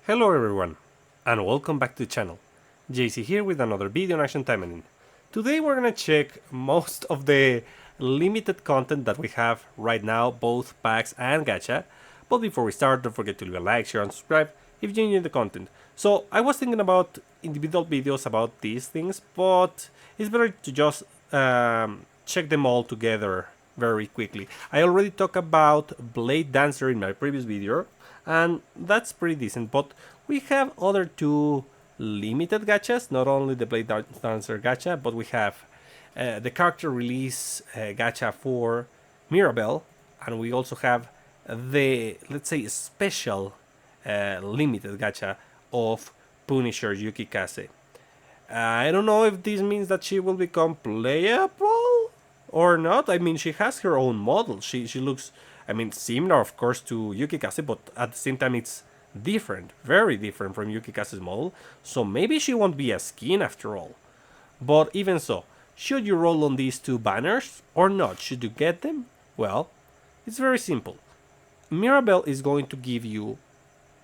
Hello everyone, and welcome back to the channel. JC here with another video on Action Taimanin. Today we're gonna check most of the limited content that we have right now, both packs and gacha. But before we start, don't forget to leave a like, share and subscribe if you enjoy the content. So I was thinking about individual videos about these things, but it's better to just check them all together very quickly. I already talked about Blade Dancer in my previous video, and that's pretty decent, but we have other two limited gachas, not only the Blade Dancer gacha, but we have the character release gacha for Mirabel, and we also have the, let's say, special limited gacha of Punisher Yukikaze. I don't know if this means that she will become playable or not. I mean, she has her own model. She looks, I mean, similar, of course, to Yukikaze, but at the same time, it's different, very different from Yukikaze's model. So maybe she won't be a skin after all. But even so, should you roll on these two banners or not? Should you get them? Well, it's very simple. Mirabel is going to give you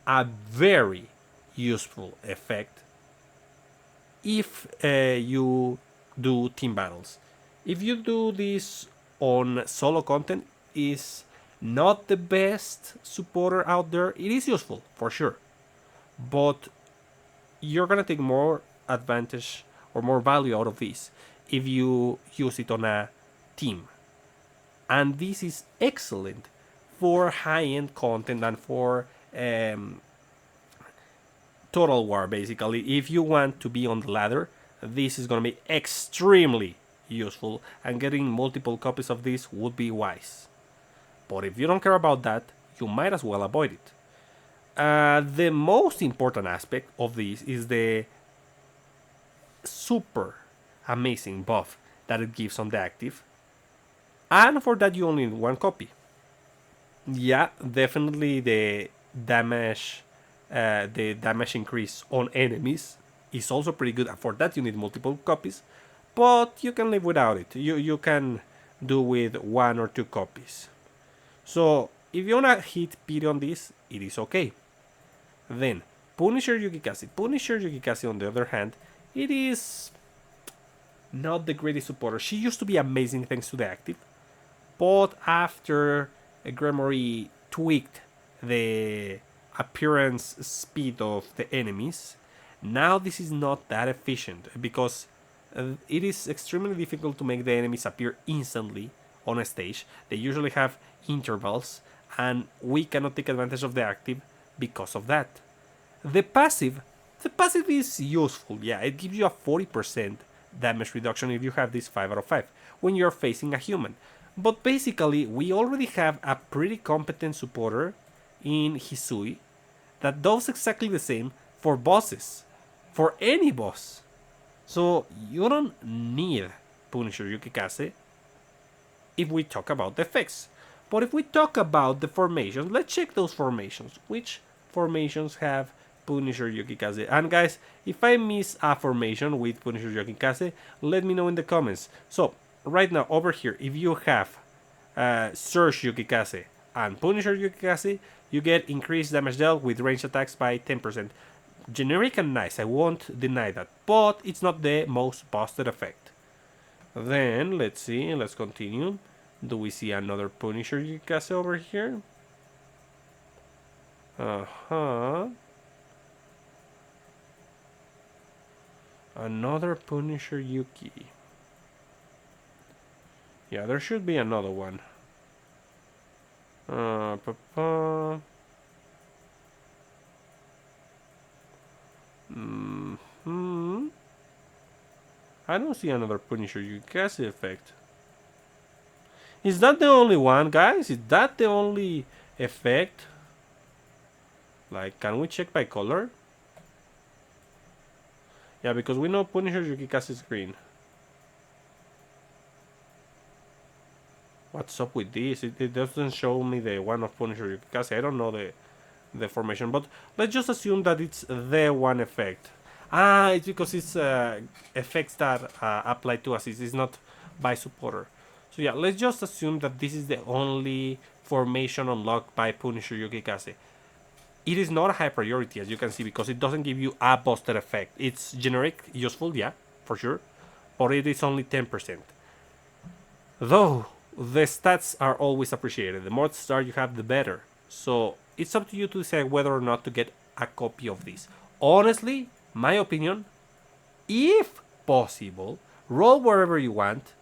a very useful effect if you do team battles. If you do this on solo content, is not the best supporter out there. It is useful for sure, but you're gonna take more advantage or more value out of this if you use it on a team. And this is excellent for high-end content and for Total War, basically. If you want to be on the ladder, this is going to be extremely useful, and getting multiple copies of this would be wise. But if you don't care about that, you might as well avoid it. The most important aspect of this is the super amazing buff that it gives on the active, and for that you only need one copy. Yeah, definitely the damage increase on enemies is also pretty good. For that you need multiple copies, but you can live without it. You can do with one or two copies. So if you wanna hit pity on this, it is okay. Then Punisher Yukikaze. Punisher Yukikaze, on the other hand, it is not the greatest supporter. She used to be amazing thanks to the active, but after Gremory tweaked the appearance speed of the enemies, now this is not that efficient, because it is extremely difficult to make the enemies appear instantly on a stage. They usually have intervals, and we cannot take advantage of the active because of that. The passive is useful. Yeah, it gives you a 40% damage reduction if you have this 5 out of 5 when you're facing a human. But basically, we already have a pretty competent supporter in Hisui that does exactly the same for bosses, for any boss. So you don't need Punisher Yukikaze if we talk about the effects. But if we talk about the formations, let's check those formations. Which formations have Punisher Yukikaze? And guys, if I miss a formation with Punisher Yukikaze, let me know in the comments. So right now over here, if you have Surge Yukikaze and Punisher Yukikaze, you get increased damage dealt with range attacks by 10%. Generic and nice, I won't deny that, but it's not the most busted effect. Then let's see, let's continue. Do we see another Punisher Yukikaze over here? Another Punisher Yuki. Yeah, there should be another one. I don't see another Punisher Yukikaze effect. Is that the only one, guys? Is that the only effect? Like, can we check by color? Yeah, because we know Punisher Yukikaze is green. What's up with this? It doesn't show me the one of Punisher Yukikaze. I don't know the formation, but let's just assume that it's the one effect. It's because it's effects that apply to assist. It's not by supporter. So yeah, let's just assume that this is the only formation unlocked by Punisher Yukikaze. it is not a high priority, as you can see, because it doesn't give you a busted effect. It's generic, useful, yeah, for sure, but it is only 10%. Though, the stats are always appreciated. The more star you have, the better. So, it's up to you to decide whether or not to get a copy of this. Honestly, my opinion, if possible, roll wherever you want,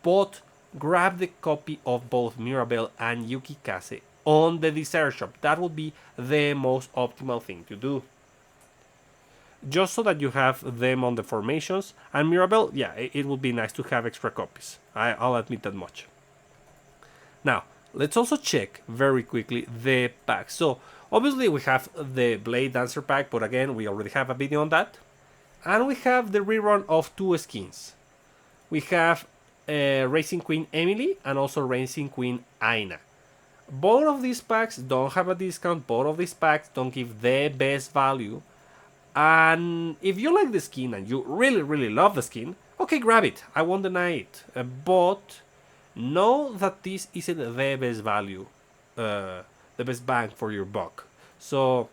but grab the copy of both Mirabel and Yukikaze on the Desire Shop. That would be the most optimal thing to do. Just so that you have them on the formations. And Mirabel, yeah, it would be nice to have extra copies. I'll admit that much. Now, let's also check very quickly the packs. So, obviously we have the Blade Dancer pack, but again, we already have a video on that. And we have the rerun of 2 skins. We have Racing Queen Emily and also Racing Queen Aina. Both of these packs don't have a discount. Both of these packs don't give the best value. And if you like the skin and you really love the skin, okay, grab it. I won't deny it. But know that this isn't the best value, the best bang for your buck. So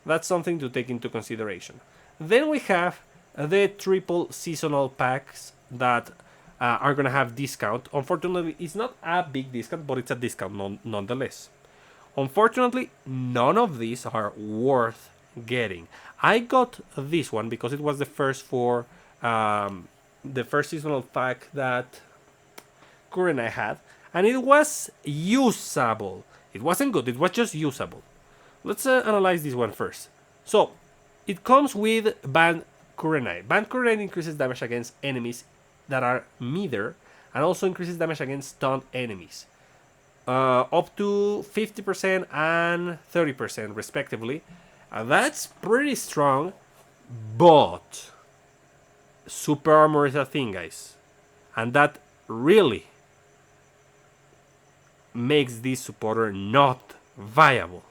that's something to take into consideration. Then we have the triple seasonal packs that are gonna have discount. Unfortunately, it's not a big discount, but it's a discount nonetheless. Unfortunately, none of these are worth getting. I got this one because it was the first for the first seasonal pack that Kurenai had, and it was usable. It wasn't good, it was just usable. Let's analyze this one first. So, it comes with Banned Kurenai. Banned Kurenai increases damage against enemies that are meter, and also increases damage against stunned enemies. Up to 50% and 30% respectively. That's pretty strong, but super armor is a thing, guys. And that really makes this supporter not viable.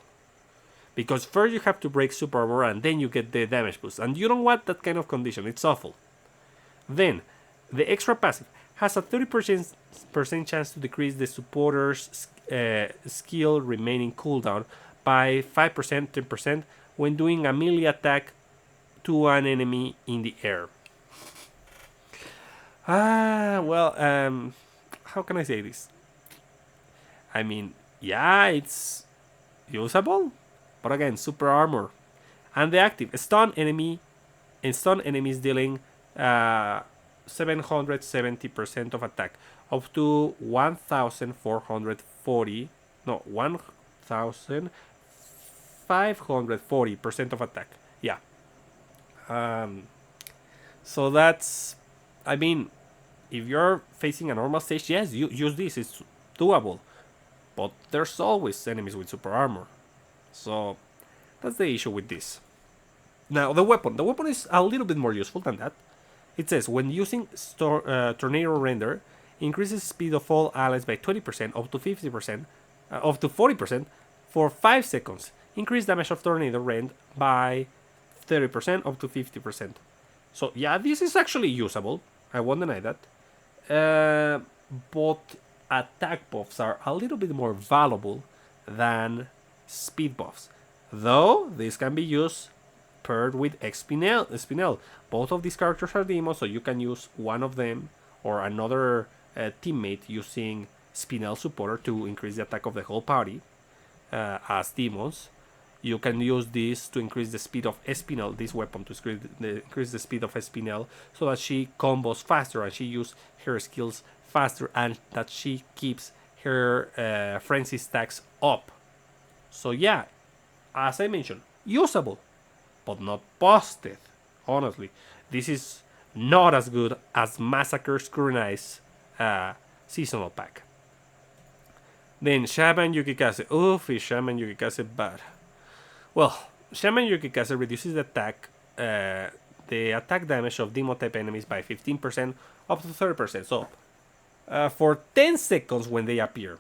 Because first you have to break super armor and then you get the damage boost. And you don't want that kind of condition, it's awful. Then, the extra passive has a 30% chance to decrease the supporter's skill remaining cooldown by 5%, 10% when doing a melee attack to an enemy in the air. How can I say this? I mean, yeah, it's usable, but again, super armor. And the active, stun enemies dealing 770% of attack, up to 1540% of attack. Yeah. So that's, I mean, if you're facing a normal stage, yes, you use this, it's doable. But there's always enemies with super armor. So that's the issue with this. Now, the weapon is a little bit more useful than that. It says, when using Tornado Render, increases speed of all allies by 20%, up to 50%, up to 40% for 5 seconds. Increase damage of Tornado Rend by 30%, up to 50%. So yeah, this is actually usable. I won't deny that. But attack buffs are a little bit more valuable than speed buffs. Though, this can be used paired with Spinel. Both of these characters are demons, so you can use one of them or another teammate using Spinel supporter to increase the attack of the whole party as demons. You can use this to increase the speed of Espinel, this weapon, to increase the speed of Espinel, so that she combos faster and she uses her skills faster and that she keeps her frenzy stacks up. So yeah, as I mentioned, usable, but not busted. Honestly, this is not as good as Massacre's Kurenai's seasonal pack. Then Shaman Yukikaze. Oof, is Shaman Yukikaze bad? Well, Shaman Yukikaze reduces the attack damage of demon type enemies by 15%, up to 30%. So, for 10 seconds when they appear.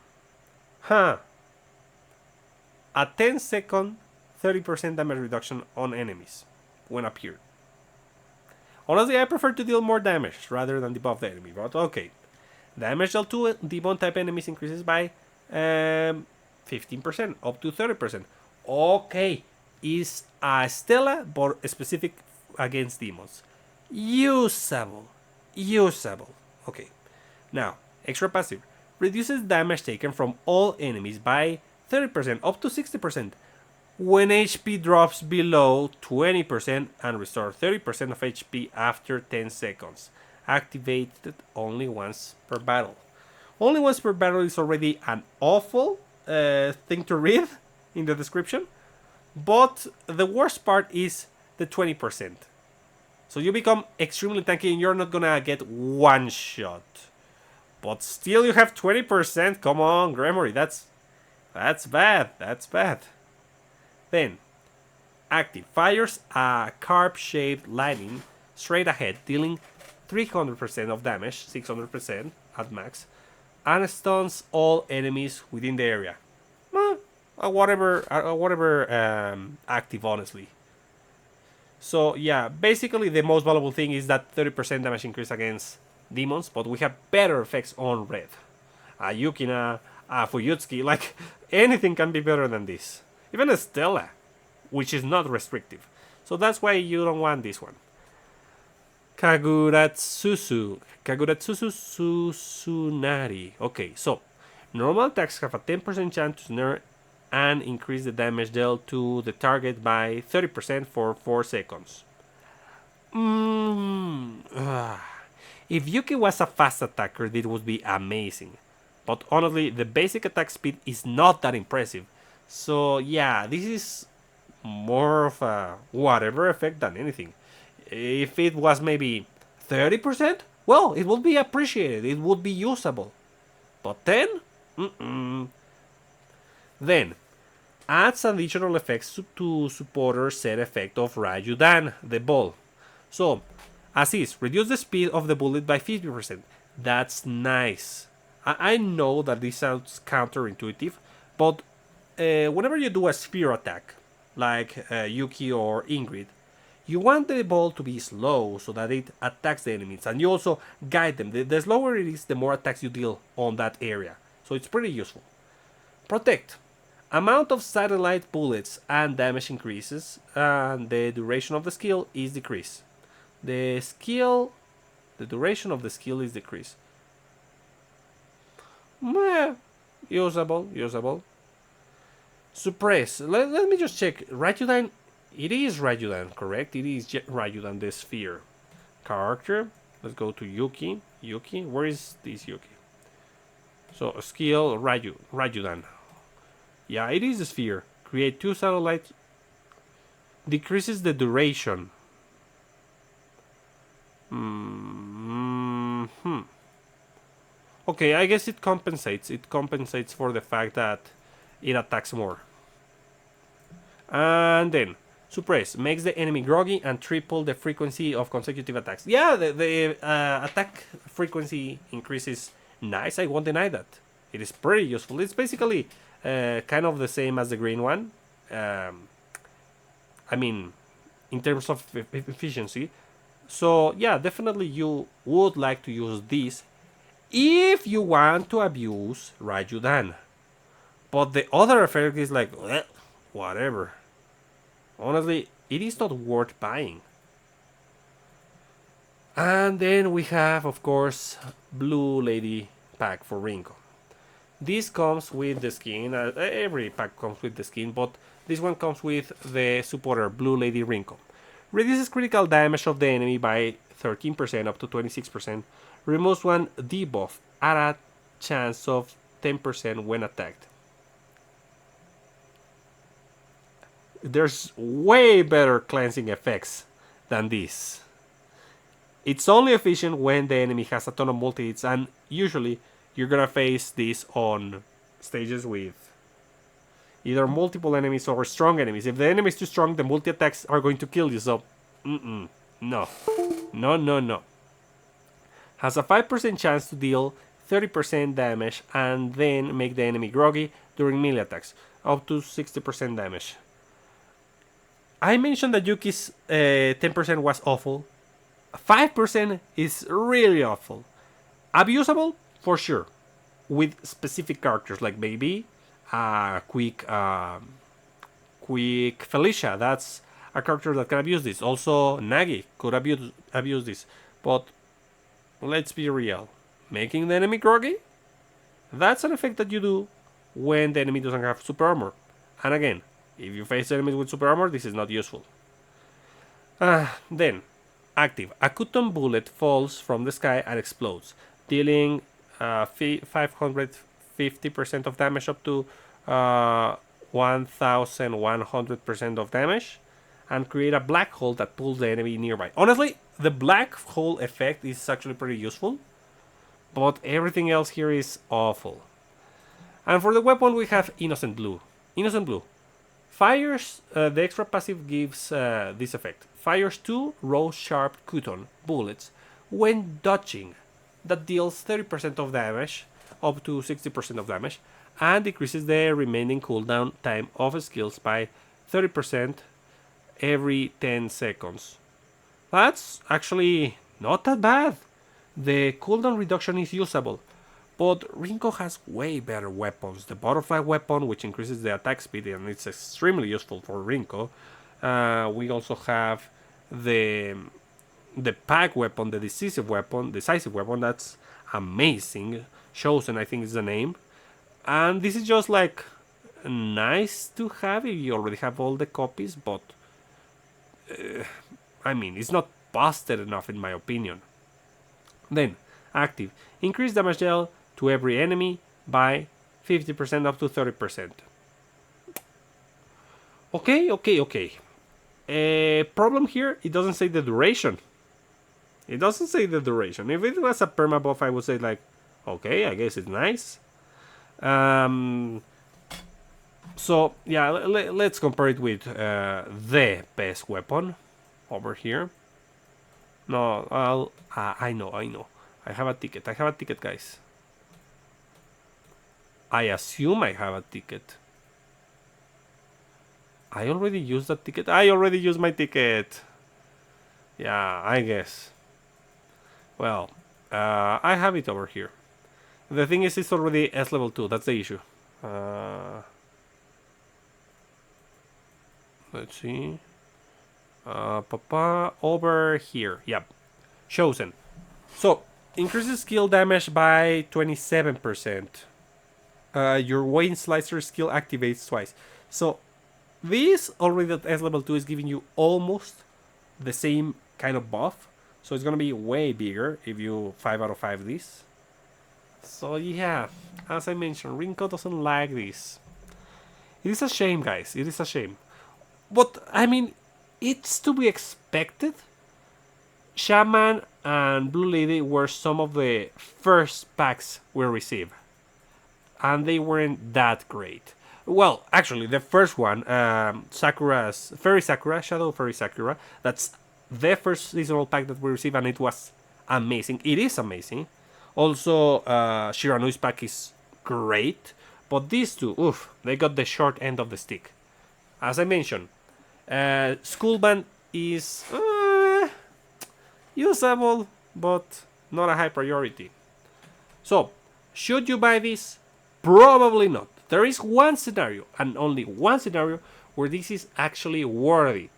A 10-second 30% damage reduction on enemies when appeared. Honestly, I prefer to deal more damage rather than debuff the enemy, but okay. Damage dealt to demon type enemies increases by 15%, up to 30%. Okay, is a Stella, but specific against demons. Usable. Usable. Okay. Now, extra passive. Reduces damage taken from all enemies by 30% up to 60% when HP drops below 20% and restore 30% of HP after 10 seconds. Activated only once per battle. Only once per battle is already an awful thing to read in the description, but the worst part is the 20%. So you become extremely tanky and you're not gonna get one shot. But still you have 20%. Come on, Gremory, that's bad. That's bad. Then, active fires a carp-shaped lightning straight ahead, dealing 300% of damage, 600% at max, and stuns all enemies within the area. Whatever active, honestly. So yeah, basically the most valuable thing is that 30% damage increase against demons, but we have better effects on red. Yukina, Fuyutsuki, like anything can be better than this. Even a Stella, which is not restrictive. So that's why you don't want this one. Kaguratsusu. Kaguratsusu Susunari. Okay, so normal attacks have a 10% chance to snare and increase the damage dealt to the target by 30% for 4 seconds. If Yuki was a fast attacker, this would be amazing. But honestly, the basic attack speed is not that impressive. So yeah, this is more of a whatever effect than anything. If it was maybe 30%, well, it would be appreciated, it would be usable. But 10? Mm-mm. Then, adds additional effects to supporter set effect of Raijuudan, the ball. So, as is, reduce the speed of the bullet by 50%. That's nice. I know that this sounds counterintuitive, but whenever you do a sphere attack, like Yuki or Ingrid, you want the ball to be slow so that it attacks the enemies, and you also guide them. The slower it is, the more attacks you deal on that area. So it's pretty useful. Protect. Amount of satellite bullets and damage increases, and the duration of the skill is decreased. The duration of the skill is decreased. Meh, usable. Suppress. Let me just check. Raijuudan, it is Raijuudan, correct? It is Raijuudan, the sphere. Character. Let's go to Yuki. Yuki, where is this Yuki? So, skill, Raijuudan. Yeah, it is a sphere. Create 2 satellites. Decreases the duration. Okay, I guess it compensates. It compensates for the fact that it attacks more. And then, suppress. Makes the enemy groggy and triple the frequency of consecutive attacks. Yeah, the attack frequency increases. Nice, I won't deny that. It is pretty useful. It's basically kind of the same as the green one. I mean, in terms of efficiency. So yeah, definitely you would like to use this if you want to abuse Raijuudan. But the other effect is like, whatever. Honestly, it is not worth buying. And then we have, of course, Blue Lady pack for Rinko. This comes with the skin. Every pack comes with the skin, but this one comes with the supporter, Blue Lady Rinko. Reduces critical damage of the enemy by 13% up to 26%. Removes one debuff at a chance of 10% when attacked. There's way better cleansing effects than this. It's only efficient when the enemy has a ton of multi-hits, and usually you're gonna face this on stages with either multiple enemies or strong enemies. If the enemy is too strong, the multi-attacks are going to kill you, so no. No. Has a 5% chance to deal 30% damage and then make the enemy groggy during melee attacks, up to 60% damage. I mentioned that Yuki's 10% was awful. 5% is really awful. Abusable? For sure. With specific characters like maybe a quick Quick Felicia, that's a character that can abuse this. Also, Nagi could abuse this. But let's be real. Making the enemy groggy? That's an effect that you do when the enemy doesn't have super armor. And again, if you face enemies with super armor, this is not useful. Then, active. A cotton bullet falls from the sky and explodes, dealing 550% of damage up to 1100% of damage, and create a black hole that pulls the enemy nearby. Honestly, the black hole effect is actually pretty useful, but everything else here is awful. And for the weapon, we have Innocent Blue. Innocent Blue fires, the extra passive gives this effect. Fires 2 rose sharp cotton bullets when dodging. That deals 30% of damage, up to 60% of damage, and decreases the remaining cooldown time of skills by 30% every 10 seconds. That's actually not that bad. The cooldown reduction is usable, but Rinko has way better weapons. The butterfly weapon, which increases the attack speed, and it's extremely useful for Rinko. We also have the pack weapon, the decisive weapon, that's amazing. Chosen, I think is the name. And this is just like nice to have if you already have all the copies, but I mean, it's not busted enough in my opinion. Then, active. Increase damage dealt to every enemy by 50% up to 30%. Okay. Problem here, it doesn't say the duration. If it was a perma buff, I would say like, okay, I guess it's nice. So yeah, let's compare it with the best weapon over here. No, I know. I have a ticket, guys. I assume I have a ticket. I already used that ticket. I already used my ticket. Yeah, I guess. Well, I have it over here. The thing is, it's already S level 2. That's the issue. Let's see. Over here. Yep. Chosen. So, increases skill damage by 27%. Your Wayne Slicer skill activates twice. So, this already at S level 2 is giving you almost the same kind of buff. So, it's gonna be way bigger if you 5 out of 5 this. So, yeah. As I mentioned, Rinko doesn't like this. It is a shame, guys. It is a shame. But, I mean, it's to be expected. Shaman and Blue Lady were some of the first packs we received. And they weren't that great. Well, actually, the first one, Sakura's Fairy Sakura, Shadow Fairy Sakura, that's the first seasonal pack that we received, and it was amazing. It is amazing. Also, Shiranui's pack is great. But these two, oof, they got the short end of the stick. As I mentioned, Schoolband is usable, but not a high priority. So, should you buy this? Probably not. There is one scenario, and only one scenario, where this is actually worth it.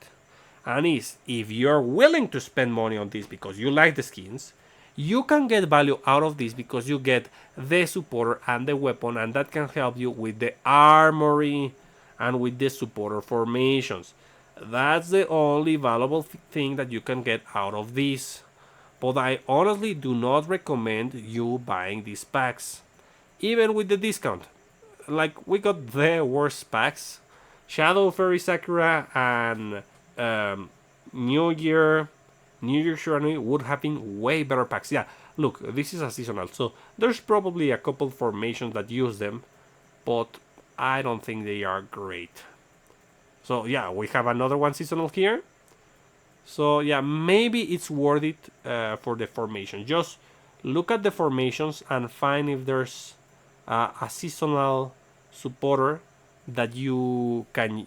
And is, if you're willing to spend money on this because you like the skins, you can get value out of this because you get the supporter and the weapon, and that can help you with the armory and with the supporter formations. That's the only valuable thing that you can get out of this. But I honestly do not recommend you buying these packs, even with the discount. Like, we got the worst packs. Shadow Fairy Sakura and New Year Shiranui would have been way better packs. Yeah, look, this is a seasonal, so there's probably a couple formations that use them, but I don't think they are great. So yeah, we have another one seasonal here. So yeah, maybe it's worth it for the formation. Just look at the formations and find if there's a seasonal supporter that you can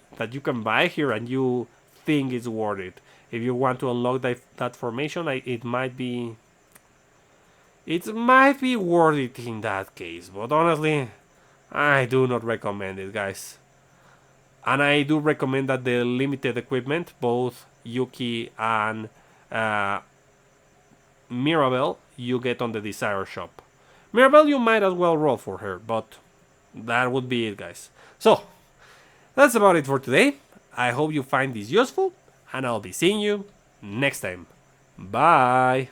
buy here and you think it's worth it. If you want to unlock that formation, it might be worth it in that case. But honestly, I do not recommend it, guys. And I do recommend that the limited equipment, both Yuki and uh, Mirabel, you get on the Desire shop. Mirabel, you might as well roll for her, but that would be it, guys. So, that's about it for today. I hope you find this useful, and I'll be seeing you next time. Bye!